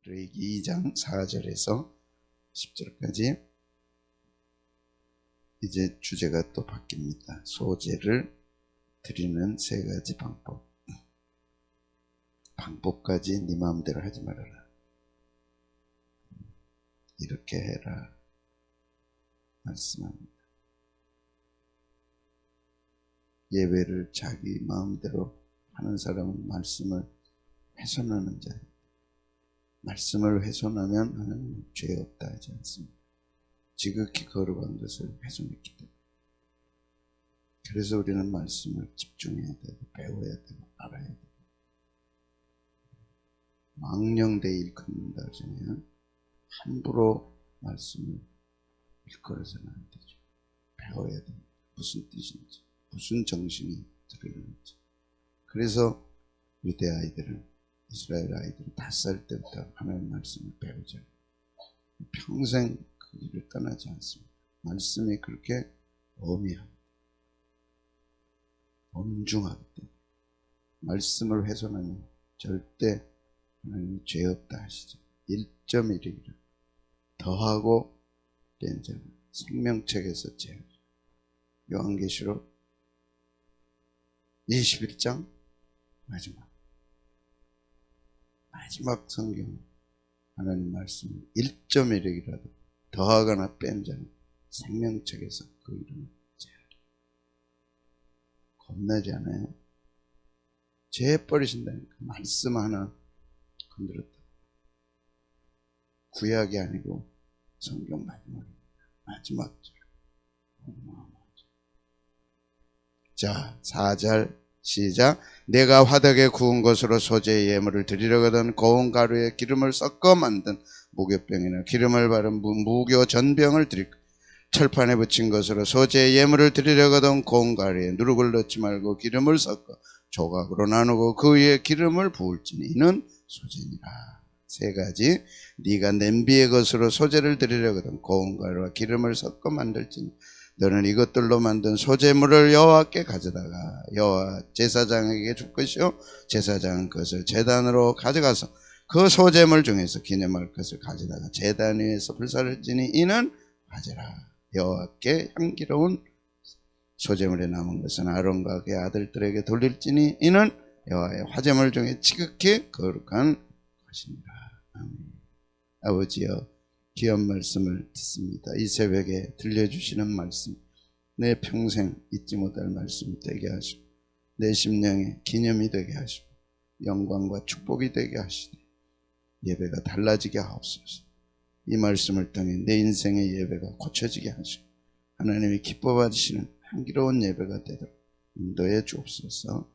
레위기 2장 4절에서 10절까지 이제 주제가 또 바뀝니다. 소제를 드리는 세 가지 방법. 방법까지 네 마음대로 하지 말아라. 이렇게 해라 말씀합니다. 예배를 자기 마음대로 하는 사람은 말씀을 훼손하는 자예요. 말씀을 훼손하면 하나님은 죄 없다 하지 않습니다. 지극히 거룩한 것을 훼손했기 때문에. 그래서 우리는 말씀을 집중해야 되고 배워야 되고 알아야 되고, 망령되이 일컫는다 하잖아요. 함부로 말씀을 일컬어서는 안 되죠. 배워야 됩니다. 무슨 뜻인지, 무슨 정신이 들어있는지. 그래서 유대 아이들은, 이스라엘 아이들은 5살 때부터 하나님 말씀을 배우죠. 평생 그 길을 떠나지 않습니다. 말씀이 그렇게 엄해합니다. 엄중하기 때문에. 말씀을 훼손하면 절대 하나님이 죄 없다 하시죠. 1.1이라 더하고 뺀 자는 생명책에서 제하리라. 요한계시록 21장 마지막 성경 하나님 말씀 1.1이라도 더하거나 뺀 자는 생명책에서 그 이름을 제하리라. 겁나지 않아요? 죄 버리신다니까. 말씀 하나 건드렸다. 구약이 아니고 성경 마지막 절. 자, 4절 시작. 내가 화덕에 구운 것으로 소재의 예물을 드리려거든 고운 가루에 기름을 섞어 만든 무교병이나 기름을 바른 무교 전병을 드릴 것. 철판에 붙인 것으로 소재의 예물을 드리려거든 고운 가루에 누룩을 넣지 말고 기름을 섞어 조각으로 나누고 그 위에 기름을 부을지니 이는 소재니라. 세 가지. 네가 냄비의 것으로 소재를 드리려거든 고운 가루와 기름을 섞어 만들지니 너는 이것들로 만든 소재물을 여호와께 가져다가 여호와 제사장에게 줄 것이요 제사장은 그것을 제단으로 가져가서 그 소재물 중에서 기념할 것을 가져다가 제단 위에서 불사를 지니 이는 화제라. 여호와께 향기로운 소재물에 남은 것은 아론과 그의 아들들에게 돌릴지니 이는 여호와의 화제물 중에 지극히 거룩한 것이니라. 아멘. 아버지여, 귀한 말씀을 듣습니다. 이 새벽에 들려주시는 말씀, 내 평생 잊지 못할 말씀이 되게 하시고 내 심령의 기념이 되게 하시고 영광과 축복이 되게 하시되 예배가 달라지게 하옵소서. 이 말씀을 통해 내 인생의 예배가 고쳐지게 하시고 하나님이 기뻐 받으시는 향기로운 예배가 되도록 인도해 주옵소서.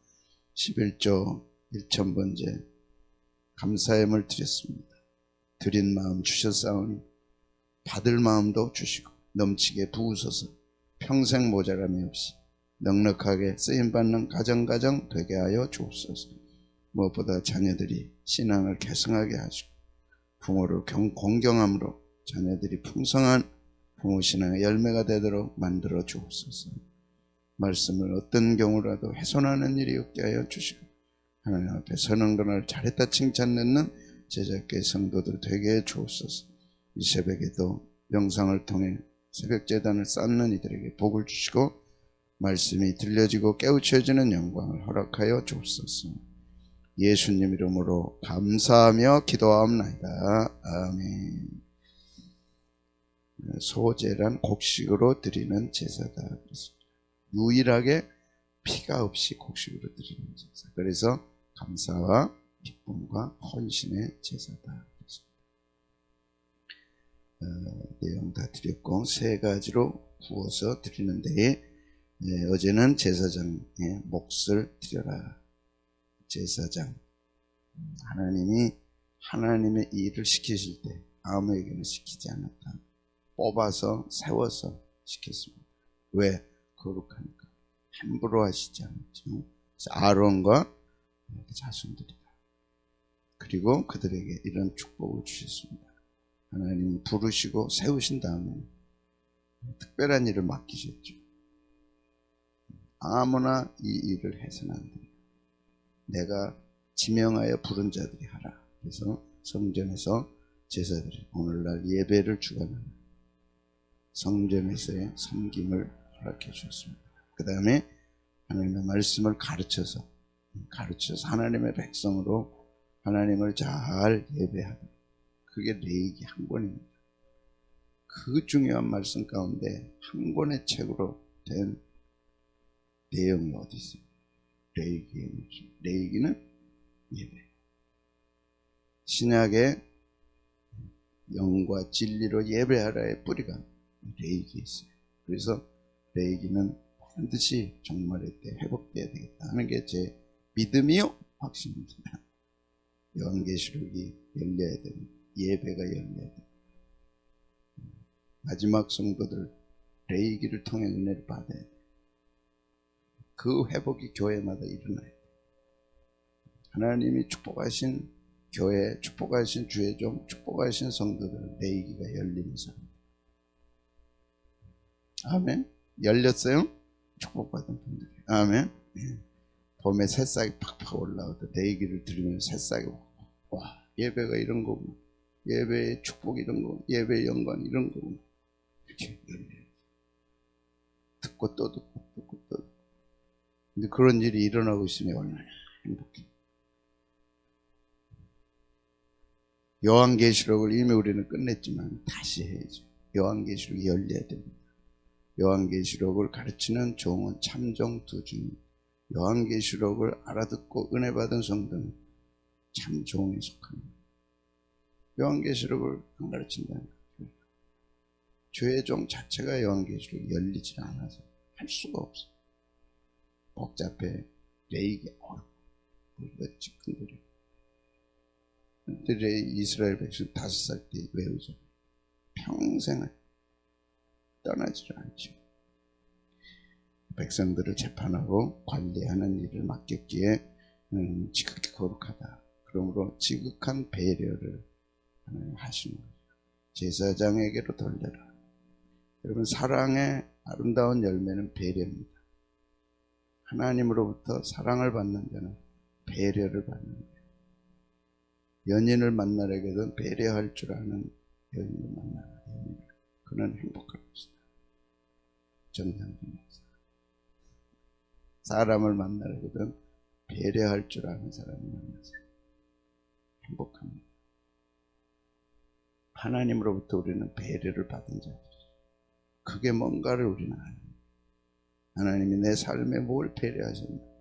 11조 1,000번째 감사함을 드렸습니다. 드린 마음 주셨사오니 받을 마음도 주시고 넘치게 부으소서. 평생 모자람이 없이 넉넉하게 쓰임받는 가정 되게 하여 주옵소서. 무엇보다 자녀들이 신앙을 계승하게 하시고 부모를 공경함으로 자녀들이 풍성한 부모 신앙의 열매가 되도록 만들어 주옵소서. 말씀을 어떤 경우라도 훼손하는 일이 없게 하여 주시고 하나님 앞에 서는 그날 잘했다 칭찬 듣는 제자교회 성도들 되게 해 주옵소서. 이 새벽에도 영상을 통해 새벽제단을 쌓는 이들에게 복을 주시고 말씀이 들려지고 깨우쳐지는 영광을 허락하여 주옵소서. 예수님 이름으로 감사하며 기도하옵나이다. 아멘. 소제란 곡식으로 드리는 제사다. 그렇습니다. 유일하게 피가 없이 곡식으로 드리는 제사. 그래서 감사와 기쁨과 헌신의 제사다. 내용 다 드렸고 세 가지로 구워서 드리는데 어제는 제사장의 몫을 드려라. 제사장, 하나님이 하나님의 일을 시키실 때 아무에게나 시키지 않았다. 뽑아서 세워서 시켰습니다. 왜? 거룩하니까. 함부로 하시지 않았죠. 그래서 아론과 자손들이다. 그리고 그들에게 이런 축복을 주셨습니다. 하나님이 부르시고 세우신 다음에 특별한 일을 맡기셨죠. 아무나 이 일을 해서는 안 됩니다. 내가 지명하여 부른 자들이 하라. 그래서 성전에서 제사들이 오늘날 예배를 주관하는 성전에서의 섬김을 허락해 주셨습니다. 그 다음에 하나님의 말씀을 가르쳐서 하나님의 백성으로 하나님을 잘 예배하다. 그게 레위기 한 권입니다. 그 중요한 말씀 가운데 한 권의 책으로 된 내용이 어디 있어요? 레위기는 예배. 신약의 영과 진리로 예배하라의 뿌리가 레위기에 있어요. 그래서 레위기는 반드시 종말의 때 회복돼야 되겠다 하는 게 제 믿음이요 확신입니다. 요한계시록이 열려야 됩니다. 예배가 열려야 됩니다. 마지막 성도들 레위기를 통해 은혜를 받아야 돼요. 그 회복이 교회마다 일어나야 돼요. 하나님이 축복하신 교회, 축복하신 주의 종, 축복하신 성도들은 레위기가 열리는 사람. 아멘. 열렸어요? 축복받은 분들이. 아멘. 봄에 새싹이 팍팍 올라오다 레위기를 들으면 새싹이 와, 예배가 이런 거구나. 예배의 축복 이런 거, 예배의 영광 이런 거구나. 이렇게 열려요. 듣고 또 듣고 듣고 또 듣고. 근데 그런 일이 일어나고 있으니 얼마나 행복해. 요한계시록을 이미 우리는 끝냈지만 다시 해야죠. 요한계시록이 열려야 됩니다. 요한계시록을 가르치는 종은 참종 두중. 요한계시록을 알아듣고 은혜 받은 성도는 참종에 속합니다. 요한계시록을 안 가르친다는 거예요. 주의 종 자체가 요한계시록이 열리지 않아서 할 수가 없어요. 복잡해. 레위기 우리가 찌끈거려. 그때 이스라엘 백성 5살 때 외우죠. 평생을 떠나지를 않죠. 백성들을 재판하고 관리하는 일을 맡겼기에 지극히 거룩하다. 그러므로 지극한 배려를 하시는 거예요. 제사장에게로 돌려라. 여러분, 사랑의 아름다운 열매는 배려입니다. 하나님으로부터 사랑을 받는 자는 배려를 받는 거예요. 연인을 만나려거든 배려할 줄 아는 연인을 만나라. 그는 행복할 것이다. 정상진 목사. 사람을 만나려거든 배려할 줄 아는 사람을 만나세요. 행복합니다. 하나님으로부터 우리는 배려를 받은 자들이죠. 그게 뭔가를 우리는 압니다. 하나님이 내 삶에 뭘 배려하셨나?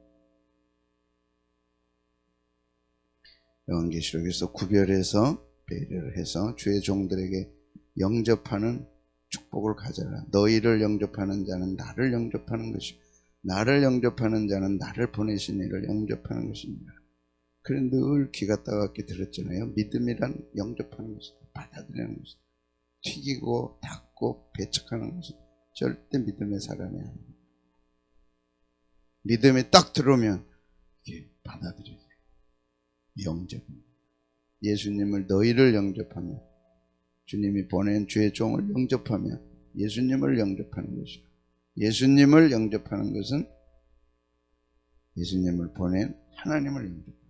요한계시록에서 구별해서 배려를 해서 주의 종들에게 영접하는 축복을 가져라. 너희를 영접하는 자는 나를 영접하는 것이고 나를 영접하는 자는 나를 보내신 이를 영접하는 것입니다. 그래 늘 귀가 따갑게 들었잖아요. 믿음이란 영접하는 것이다. 받아들이는 것이다. 튀기고 닫고 배척하는 것은 절대 믿음의 사람이 아닙니다. 믿음이 딱 들어오면 이게 받아들여야 돼요. 영접입니다. 예수님을 너희를 영접하면 주님이 보낸 주의 종을 영접하면 예수님을 영접하는 것이요. 예수님을 영접하는 것은 예수님을 보낸 하나님을 영접합니다.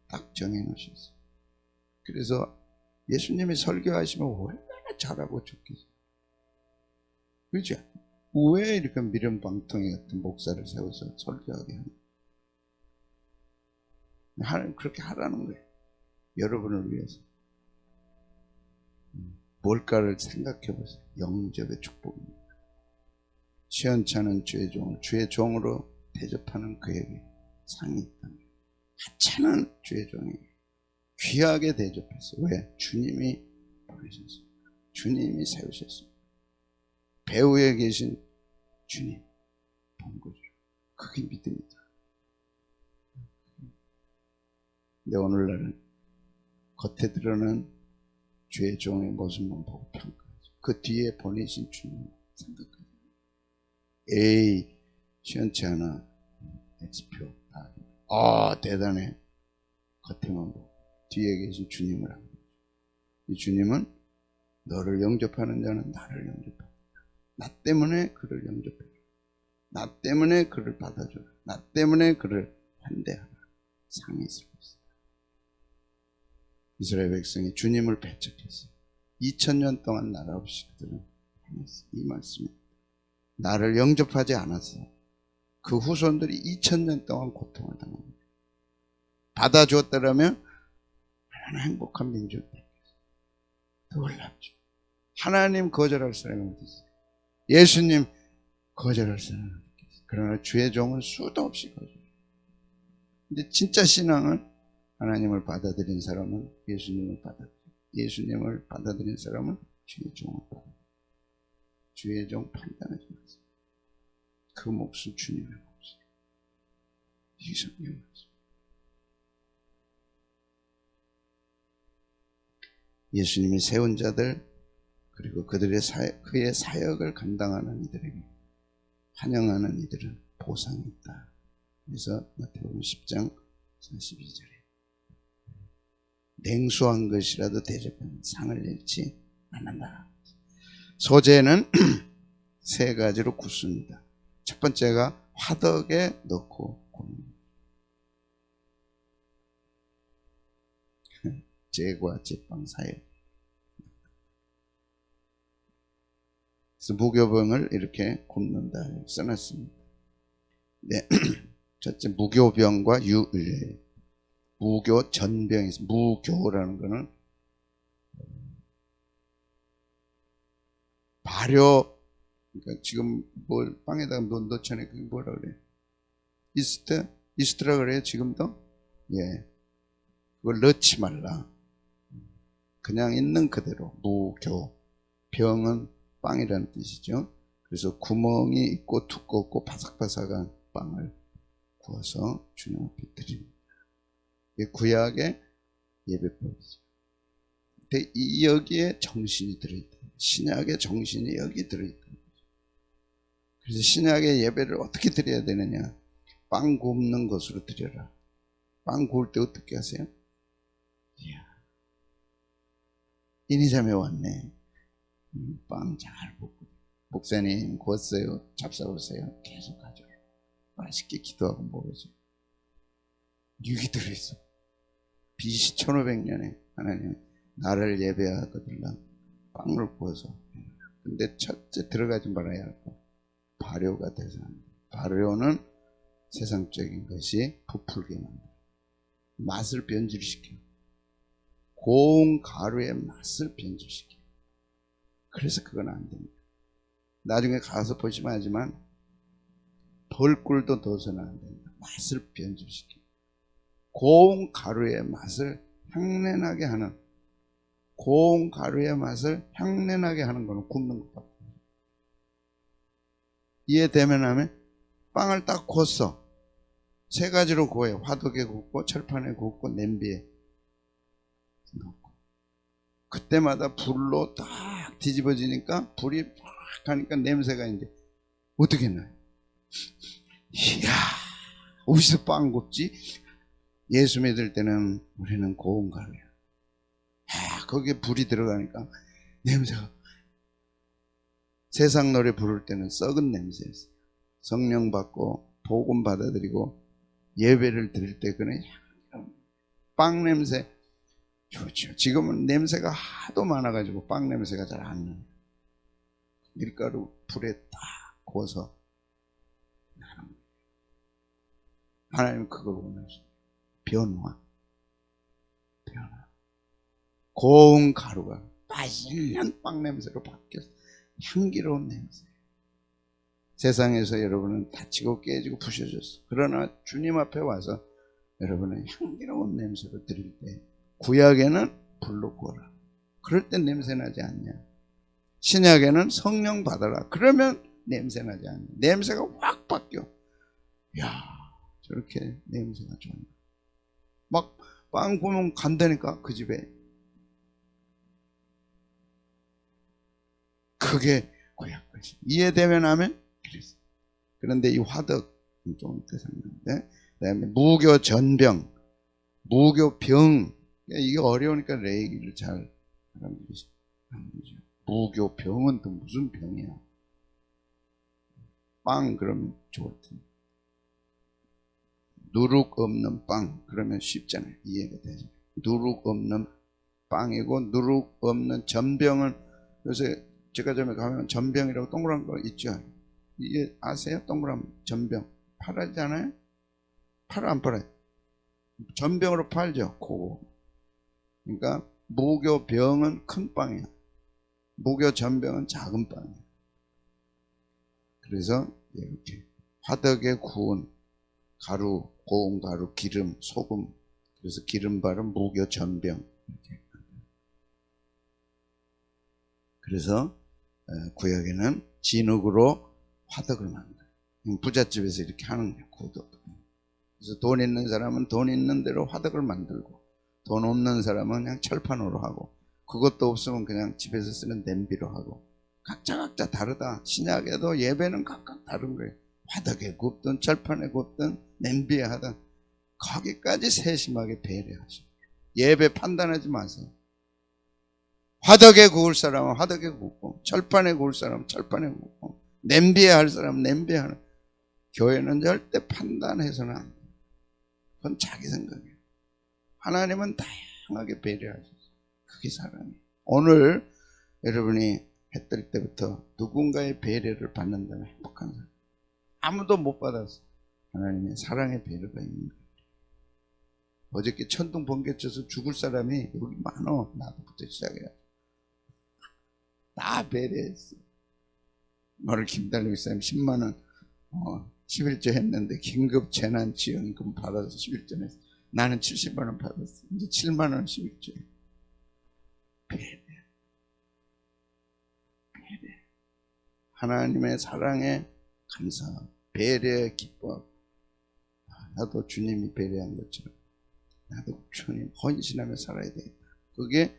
딱 정해놓으셨어요. 그래서 예수님이 설교하시면 얼마나 잘하고 좋겠어요. 그렇죠? 왜 이렇게 미련방통이 같은 목사를 세워서 설교하게 하는? 그렇게 하라는 거예요. 여러분을 위해서. 뭘까를 생각해 보세요. 영접의 축복입니다. 시원찮은 주의 종을 주의 종으로 대접하는 그에게 상이 있다. 하찮은 주의 종에게 귀하게 대접했어요. 왜? 주님이 보내셨습니다. 주님이 세우셨습니다. 배후에 계신 주님 본 거죠. 그게 믿음이다. 근데 오늘날은 겉에 드러난 주의 종의 모습만 보고 평가하죠. 그 뒤에 보내신 주님 생각하죠. 에이, 시원치 않아. X표. 대단해. 겉에만 보고 뒤에 계신 주님을 합니다. 이 주님은 너를 영접하는 자는 나를 영접한다. 나 때문에 그를 영접해라. 나 때문에 그를 받아줘라. 나 때문에 그를 환대하라. 상이 있을 것이다. 이스라엘 백성이 주님을 배척했어요. 2000년 동안 나라 없이 그들은 행했어요. 이 말씀입니다. 나를 영접하지 않았어요. 그 후손들이 2000년 동안 고통을 당합니다. 받아주었다라면 얼마나 행복한 민족이 되겠어요. 놀랍죠. 하나님 거절할 사람이 어디 있어요? 예수님 거절할 사람이 어디 있어요? 그러나 주의 종은 수도 없이 거절해요. 근데 진짜 신앙은 하나님을 받아들인 사람은 예수님을 받아들여요. 예수님을 받아들인 사람은 주의 종을 받아들여요. 주의 종 판단하지 마세요. 그 몫은 주님의 몫이에요. 이게 성경 말씀. 예수님이 세운 자들 그리고 그들의 그의 사역을 감당하는 이들에게 환영하는 이들은 보상이 있다. 그래서 마태복음 10장 42절에 냉수한 것이라도 대접하면 상을 잃지 않는다. 소재는 세 가지로 굳습니다. 첫 번째가 화덕에 넣고 굽는 제과 제빵 사이에. 그래서 무교병을 이렇게 굽는다 써놨습니다. 네. 첫째 무교병과 무교 전병이 있습니다. 무교라는 거는 발효, 그러니까 지금 뭘 빵에다가 넣잖아요. 그게 뭐라 그래요? 이스트라 그래요. 지금도? 예. 그걸 넣지 말라. 그냥 있는 그대로 무교. 병은 빵이라는 뜻이죠. 그래서 구멍이 있고 두껍고 바삭바삭한 빵을 구워서 주님 앞에 드립니다. 이게 구약의 예배법이죠. 근데 여기에 정신이 들어있다. 신약의 정신이 여기 들어있다. 그래서 신약의 예배를 어떻게 드려야 되느냐? 빵 굽는 것으로 드려라. 빵 구울 때 어떻게 하세요? 이야, 이니자매 왔네. 빵 잘 굽고. 목사님 구웠어요. 잡숴보세요. 계속 가져요. 맛있게 기도하고 먹어줘. 육이 들어있어. BC 1500년에 하나님 나를 예배하거들라 빵을 구워서. 근데 첫째 들어가지 말아야 할 거. 발효가 돼서 발효는 세상적인 것이 부풀게 만들어 맛을 변질시켜. 고운 가루의 맛을 변질시켜. 그래서 그건 안 됩니다. 나중에 가서 보시면 하지만 벌꿀도 넣어서는 안 됩니다. 맛을 변질시켜. 고운 가루의 맛을 향내나게 하는, 고운 가루의 맛을 향내나게 하는 거는 굽는 것 같아요. 이해되면 하면 빵을 딱 구웠어. 세 가지로 구워요. 화덕에 굽고 철판에 굽고 냄비에 넣고. 그때마다 불로 딱 뒤집어지니까 불이 팍 하니까 냄새가 이제 어떻게 나요? 이야, 어디서 빵 굽지? 예수 믿을 때는 우리는 고운 가루야. 거기에 불이 들어가니까 냄새가. 세상 노래 부를 때는 썩은 냄새였어요. 성령 받고 복음 받아들이고 예배를 드릴 때 그는 빵 냄새 좋죠. 지금은 냄새가 하도 많아가지고 빵 냄새가 잘 안 나요. 밀가루 불에 딱 구워서 나는 거예요. 하나님은 그걸 원하시죠. 변화. 고운 가루가 맛있는 빵 냄새로 바뀌어서 향기로운 냄새. 세상에서 여러분은 다치고 깨지고 부셔졌어. 그러나 주님 앞에 와서 여러분은 향기로운 냄새로 드릴 때 구약에는 불로 구워라. 그럴 땐 냄새 나지 않냐. 신약에는 성령 받아라. 그러면 냄새 나지 않냐. 냄새가 확 바뀌어. 이야, 저렇게 냄새가 좋네. 막 빵 구우면 간다니까 그 집에. 그게 구약 것이. 이해되면 하면 그랬어. 그런데 이 화덕 좀 뜻했는데, 그다음에 무교 전병, 무교 병. 이게 어려우니까 내 얘기를 잘 하는 거죠. 무교 병은 또 무슨 병이야? 빵 그러면 좋을 텐데. 누룩 없는 빵 그러면 쉽잖아요. 이해가 되죠. 누룩 없는 빵이고 누룩 없는 전병을, 요새 제과점에 가면 전병이라고 동그란 거 있죠. 이게 아세요? 동그란 전병 팔지 않아요? 팔아 안 팔아요? 전병으로 팔죠. 그거. 그러니까 무교병은 큰 빵이야. 무교전병은 작은 빵이야. 그래서 이렇게 화덕에 구운 가루, 고운 가루, 기름, 소금, 그래서 기름 바른 무교전병 이렇게. 그래서 구약에는 진흙으로 화덕을 만들어요. 부잣집에서 이렇게 하는 거예요. 고덕. 그래서 돈 있는 사람은 돈 있는 대로 화덕을 만들고, 돈 없는 사람은 그냥 철판으로 하고, 그것도 없으면 그냥 집에서 쓰는 냄비로 하고, 각자 다르다. 신약에도 예배는 각각 다른 거예요. 화덕에 굽든 철판에 굽든 냄비에 하든 거기까지 세심하게 배려하시고, 예배 판단하지 마세요. 화덕에 구울 사람은 화덕에 굽고, 철판에 구울 사람은 철판에 굽고, 냄비에 할 사람은 냄비에 하는. 교회는 절대 판단해서는 안 돼요. 그건 자기 생각이에요. 하나님은 다양하게 배려하셨어요. 그게 사랑이에요. 오늘 여러분이 해 뜰 때부터 누군가의 배려를 받는다면 행복한 사람. 아무도 못 받았어. 하나님의 사랑의 배려가 있는 거예요. 어저께 천둥 번개 쳐서 죽을 사람이 여기 많어. 나부터 시작해야 돼. 다 배려했어. 오늘 김달리 목사님 10만원 11조 했는데 긴급 재난 지원금 받아서 11조 했어. 나는 70만원 받았어. 이제 7만원 11조. 배려. 하나님의 사랑에 감사, 배려에 기뻐. 나도 주님이 배려한 것처럼 나도 주님 헌신하며 살아야 되겠다. 그게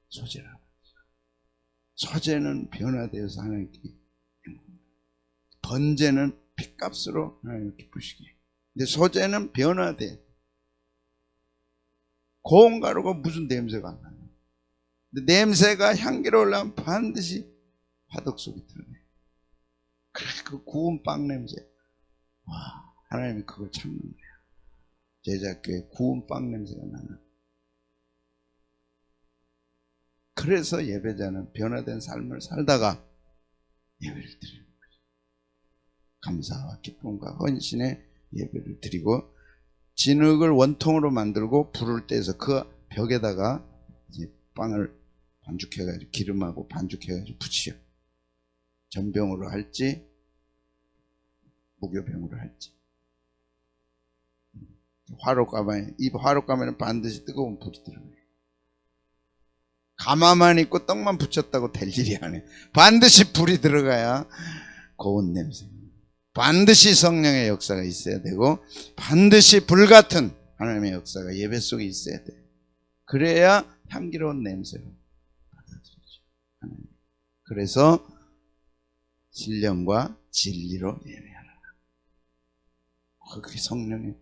소재라고. 소재는 변화되어서 하나님께, 번제는 핏값으로 하나님을 기쁘시게. 근데 소재는 변화돼. 고운 가루가 무슨 냄새가 안 나요? 근데 냄새가 향기로우려면 반드시 화덕 속에 들어가요. 그래, 그 구운 빵 냄새. 와, 하나님이 그걸 참는 거예요. 제자교회 구운 빵 냄새가 나는. 그래서 예배자는 변화된 삶을 살다가 예배를 드리는 거죠. 감사와 기쁨과 헌신의 예배를 드리고, 진흙을 원통으로 만들고 불을 떼서 그 벽에다가 이제 빵을 반죽해가지고 기름하고 반죽해가지고 붙이죠. 전병으로 할지 무교병으로 할지. 화롯가마에, 이 화롯가마에는 반드시 뜨거운 불이 들어가요. 가마만 있고 떡만 붙였다고 될 일이 아니에요. 반드시 불이 들어가야 고운 냄새, 반드시 성령의 역사가 있어야 되고, 반드시 불같은 하나님의 역사가 예배 속에 있어야 돼요. 그래야 향기로운 냄새로 받아들이죠. 하나님. 그래서 신령과 진리로 예배하라. 그게 성령의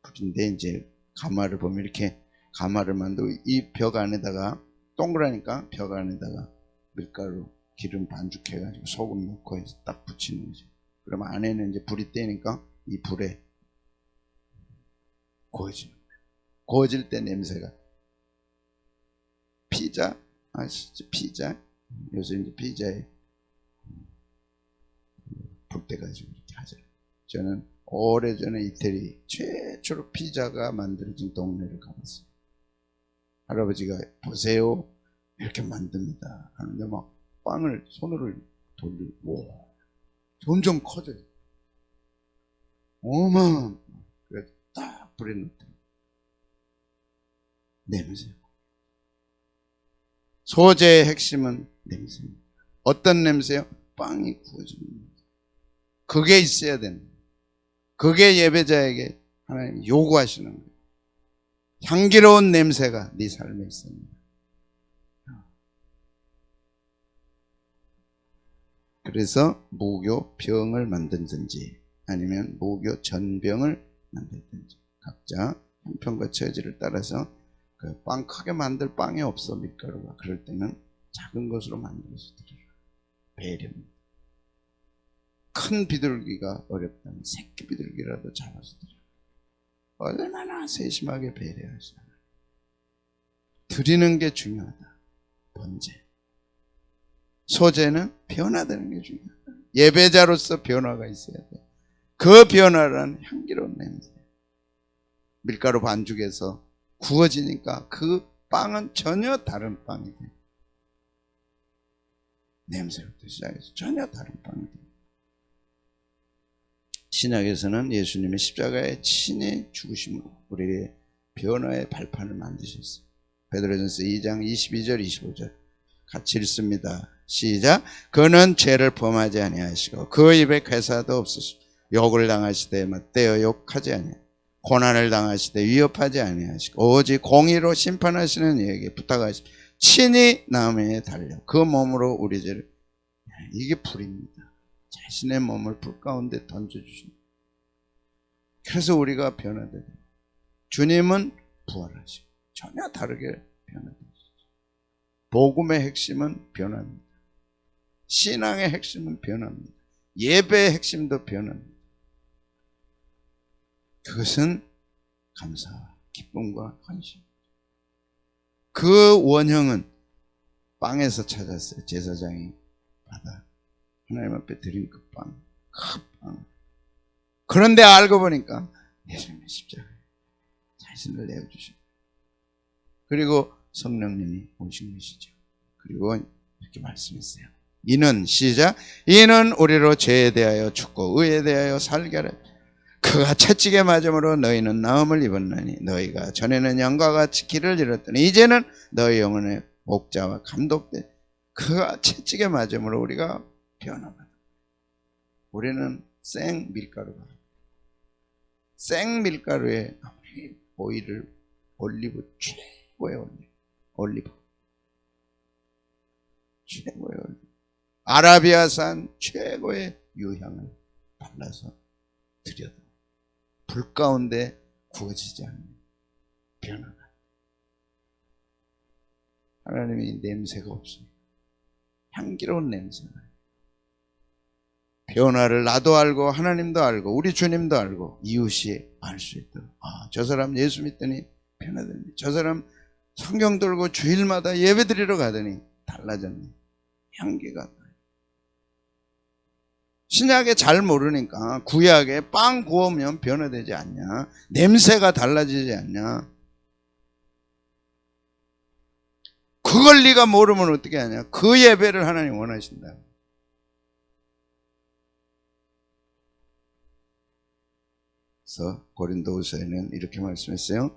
불인데, 이제 가마를 보면 이렇게 가마를 만들고, 이 벽 안에다가 동그라니까 벽 안에다가 밀가루, 기름 반죽해가지고 소금 넣고 해서 딱 붙이는 거죠. 그러면 안에는 이제 불이 떼니까 이 불에 구워지는 거예요. 구워질 때 냄새가, 피자 아시죠? 피자, 요새 이제 피자에 불 떼가지고 이렇게 하죠. 저는 오래전에 이태리 최초로 피자가 만들어진 동네를 가봤어요. 할아버지가 보세요, 이렇게 만듭니다 하는데 막 빵을 손으로 돌리고 점점 커져요. 어마어마. 그래서 딱 불에 넣더라고요. 냄새. 소재의 핵심은 냄새입니다. 어떤 냄새요? 빵이 구워지는 냄새. 그게 있어야 됩니다. 그게 예배자에게 하나님 요구하시는 거예요. 향기로운 냄새가 네 삶에 있습니다. 그래서 무교병을 만든든지 아니면 무교전병을 만들든지, 각자 형편과 처지를 따라서 그 빵 크게 만들 빵이 없어, 밀가루가. 그럴 때는 작은 것으로 만들어서 드려라. 배려입니다. 큰 비둘기가 어렵다면 새끼 비둘기라도 잡아서 드려라. 얼마나 세심하게 배려하시나. 드리는 게 중요하다. 번제. 소제는 변화되는 게 중요하다. 예배자로서 변화가 있어야 돼. 그 변화란 향기로운 냄새. 밀가루 반죽에서 구워지니까 그 빵은 전혀 다른 빵이 돼. 냄새부터 시작해서 전혀 다른 빵이 돼. 신약에서는 예수님의 십자가에 친히 죽으심으로 우리의 변화의 발판을 만드셨어요. 베드로전서 2장 22절 25절 같이 읽습니다. 시작. 그는 죄를 범하지 아니하시고 그 입에 괴사도 없으시고 욕을 당하시되 맞대어 욕하지 아니하시고 고난을 당하시되 위협하지 아니하시고 오직 공의로 심판하시는 이에게 부탁하시고 친히 나무에 달려 그 몸으로 우리 죄를, 이게 불입니다. 자신의 몸을 불 가운데 던져주십니다. 그래서 우리가 변화되고 주님은 부활하시고 전혀 다르게 변화되시죠. 복음의 핵심은 변화입니다. 신앙의 핵심은 변화입니다. 예배의 핵심도 변화입니다. 그것은 감사와 기쁨과 관심. 그 원형은 빵에서 찾았어요. 제사장이 받아 하나님 앞에 드린 그 빵, 큰 빵. 그런데 알고 보니까 예수님의 십자가에 자신을 내어주시고 그리고 성령님이 오신 것이죠. 그리고 이렇게 말씀했어요. 이는 시작. 이는 우리로 죄에 대하여 죽고 의에 대하여 살게 하라. 그가 채찍에 맞음으로 너희는 나음을 입었나니 너희가 전에는 양과 같이 길을 잃었더니 이제는 너희 영혼의 목자와 감독된 그가 채찍에 맞음으로 우리가 변화받아. 우리는 생 밀가루가 생 밀가루에 오일을 올리브 최고의 올리브 최고의 올리브 아라비아산 최고의 유향을 발라서 드려도 불 가운데 구워지지 않는 변화가. 하나님이 냄새가 없습니다. 향기로운 냄새가. 변화를 나도 알고 하나님도 알고 우리 주님도 알고 이웃이 알 수 있도록. 저 사람 예수 믿더니 변화됐네. 저 사람 성경 들고 주일마다 예배 드리러 가더니 달라졌네. 향기가. 신약에 잘 모르니까 구약에 빵 구우면 변화되지 않냐? 냄새가 달라지지 않냐? 그걸 네가 모르면 어떻게 하냐? 그 예배를 하나님 원하신다. 그래서 고린도후서에는 이렇게 말씀했어요.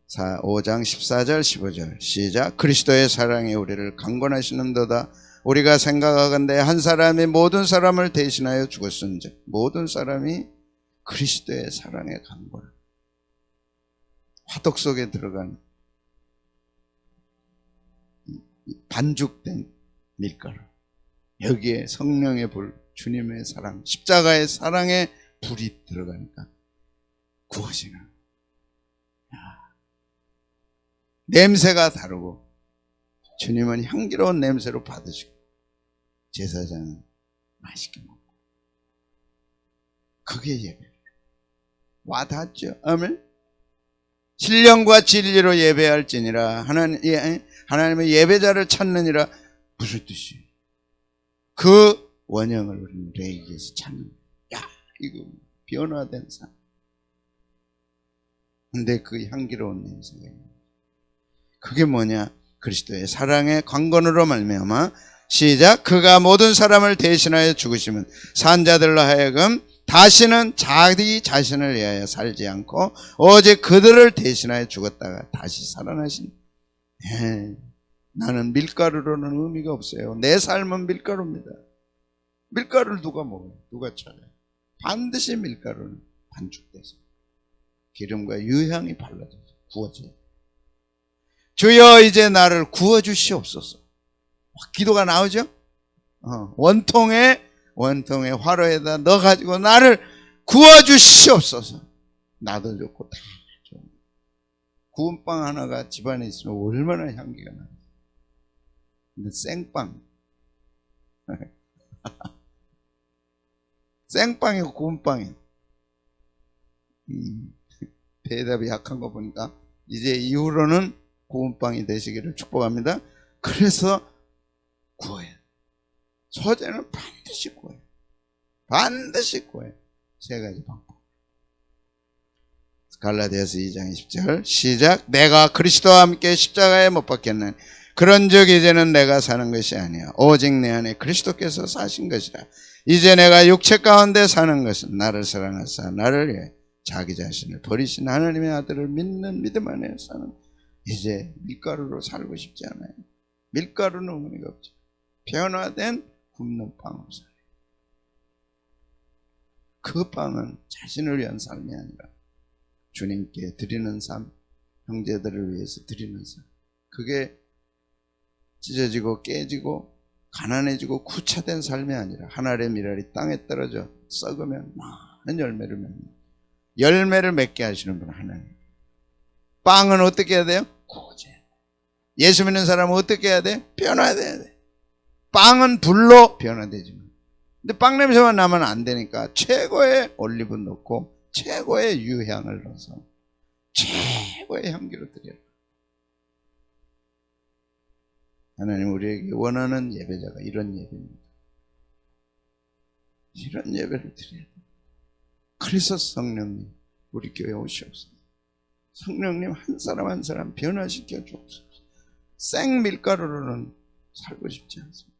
5장 14절 15절 시작. 그리스도의 사랑이 우리를 강권하시는도다. 우리가 생각하건대 한 사람이 모든 사람을 대신하여 죽었은즉 모든 사람이 그리스도의 사랑에 강권. 화덕 속에 들어간 반죽된 밀가루, 여기에 성령의 불, 주님의 사랑, 십자가의 사랑의 불이 들어가니까 구워지는. 냄새가 다르고 주님은 향기로운 냄새로 받으시고 제사장은 맛있게 먹고. 그게 예배. 와닿죠? 아멘. 신령과 진리로 예배할지니라. 하나님의 예배자를 찾느니라. 무슨 뜻이에요? 그 원형을 우리는 레이기에서 찾는 거예요. 야, 이거 변화된 삶. 근데 그 향기로운 냄새가 있는 거예요. 그게 뭐냐? 그리스도의 사랑의 강권으로 말미암아 시작. 그가 모든 사람을 대신하여 죽으시면 산자들로 하여금 다시는 자기 자신을 위하여 살지 않고 오직 그들을 대신하여 죽었다가 다시 살아나신. 나는 밀가루로는 의미가 없어요. 내 삶은 밀가루입니다. 밀가루를 누가 먹어요? 누가 찾아요? 반드시 밀가루는 반죽돼서 기름과 유향이 발라져서 구워져요. 주여 이제 나를 구워주시옵소서. 기도가 나오죠? 원통에 화로에다 넣어가지고 나를 구워주시옵소서. 나도 좋고 다 좋고. 구운 빵 하나가 집안에 있으면 얼마나 향기가 나요. 근데 생빵 생빵이고 구운 빵이에요. 대답이 약한 거 보니까 이제 이후로는 구운 빵이 되시기를 축복합니다. 그래서 구워요. 소재는 반드시 구워요. 반드시 구워요. 세 가지 방법. 갈라디아서 2장 20절 시작. 내가 그리스도와 함께 십자가에 못 박혔나니 그런즉 이제는 내가 사는 것이 아니야 오직 내 안에 그리스도께서 사신 것이라. 이제 내가 육체 가운데 사는 것은 나를 사랑하사 나를 위해 자기 자신을 버리신 하나님의 아들을 믿는 믿음 안에 사는. 이제 밀가루로 살고 싶지 않아요. 밀가루는 의미가 없죠. 변화된 굽는 빵으로 살아요. 그 빵은 자신을 위한 삶이 아니라 주님께 드리는 삶, 형제들을 위해서 드리는 삶. 그게 찢어지고 깨지고 가난해지고 구차된 삶이 아니라 하늘의 미랄이 땅에 떨어져 썩으면 많은 열매를 맺는, 열매를 맺게 하시는 분 하나님. 빵은 어떻게 해야 돼요? 구워져야 돼. 예수 믿는 사람은 어떻게 해야 돼? 변화돼야 돼. 빵은 불로 변화되지만, 근데 빵 냄새만 나면 안 되니까 최고의 올리브 넣고 최고의 유향을 넣어서 최고의 향기로 드려요. 하나님 우리에게 원하는 예배자가 이런 예배입니다. 이런 예배를 드려야 돼요. 그래서 성령님 우리 교회에 오시옵소서. 성령님 한 사람 한 사람 변화시켜 주옵소서. 생 밀가루로는 살고 싶지 않습니다.